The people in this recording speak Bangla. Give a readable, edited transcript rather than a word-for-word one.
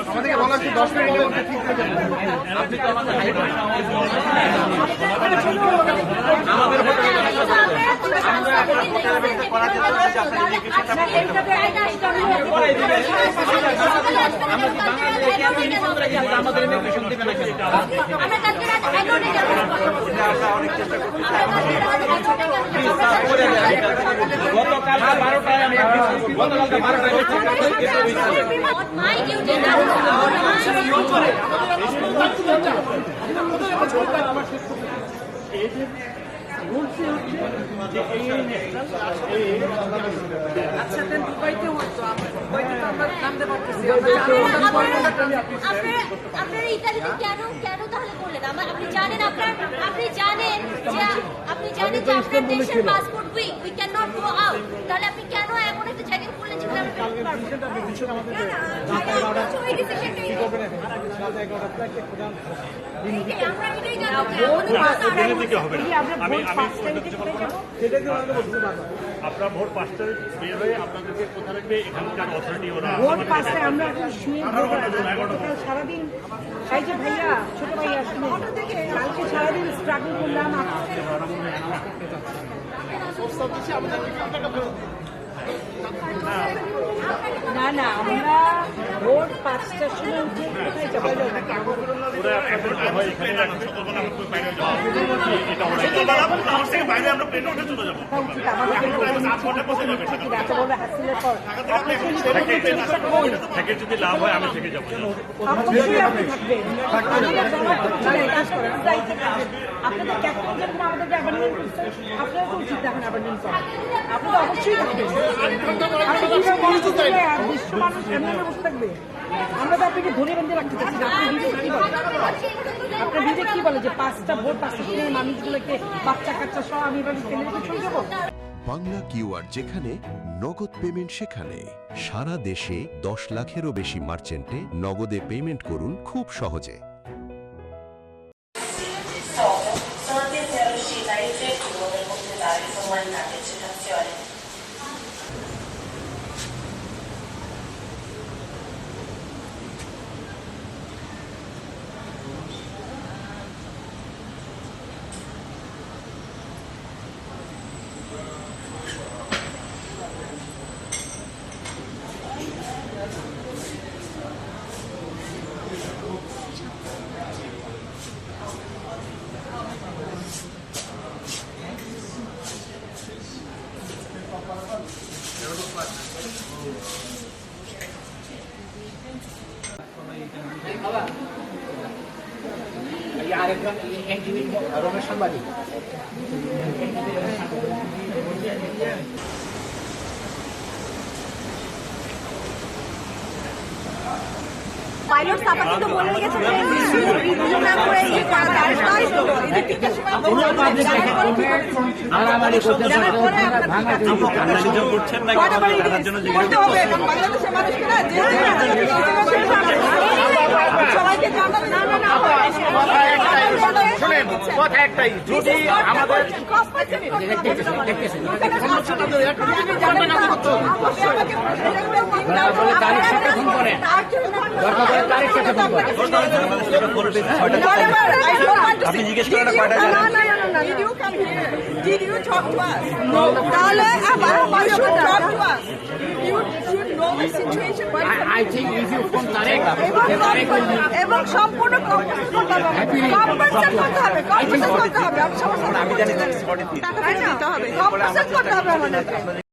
আমাদেরকে বলা হচ্ছে 10 মিনিটের মধ্যে ঠিক হয়ে যাবে। আপনি তো আমাদের গতকাল 12টায় আচ্ছা দেন দুবাইতে হতো দুবাইতে তো আমরা নামতে পারতেছি আপনারা ইতালিতে কেন তাহলে করলেন? আপনি জানেন যে আপনার দেশের passport we can not go out, তাহলে আপনি কেন এমন একটা জায়গায় করলেন যেখানে আমরা আপনার ভোট 5টায় বের হয়ে আপনাদেরকে কোথায় রাখবে এখানকার অথরিটি ওরা ভোট 5টায় আমরা এখন শুয়ে সারাদিন এই যে ভাইয়া ছোট ভাইয়া শুনে কালকে সারাদিন স্ট্রাগল করলাম। না না আমরা ভোর 5টার সময় উঠে কোথায় যাবো? যদি লাভ হয় আমি থেকে যাবো। আপনাদের ক্যাপ্টেন যেরকম আমাদেরকে অ্যাবান্ডন করছে, আপনারা তো উচিত এখন অ্যাবান্ডন করা। আপনি তো অবশ্যই থাকবেন। বিশ্ব মানুষ এমনি বসে থাকবে। আমরা তো আপনাকে ধরে বেঁধে রাখতে চাচ্ছি না। আপনার বিবেক কি বলে? আপনার বিবেক কি বলে যে 5টা ভোট 5টা সময় মানুষগুলোকে বাচ্চা কাচ্চা সহ আমি এভাবে ফেলে রেখে চলে যাবো? বাংলা কিউআর যেখানে নগদ পেমেন্ট সেখানে সারা দেশে 10 লাখেরও বেশি মার্চেন্টে নগদে পেমেন্ট করুন খুব সহজে। আরেকজন রমেশ সাংবাদিক পাইলট সাপা কিন্তু বলে গেছে যে নাম করে এই করা যায় না। মারামারি করতে করছেন না তার জন্য করতে হবে কারণ বাংলাদেশের মানুষকে না যে সবাইকে জানান না না না শুনেন কথা একটাই, যদি আমাদের তারিখ সাথে ফোন করেন, দরকার করে তারিখ সাথে ফোন করেন। আপনি জিজ্ঞেস করেন কয়টা Did you come here? Did you talk to us? No. তাহলে you should talk to us. You should know the situation. I think if you phone Tarek, Tarek will be এবং সম্পূর্ণ কম্পেনসেট করতে হবে। আমি জানি টাকা দিতে হবে। কম্পেনসেট করতে হবে আমাদেরকে।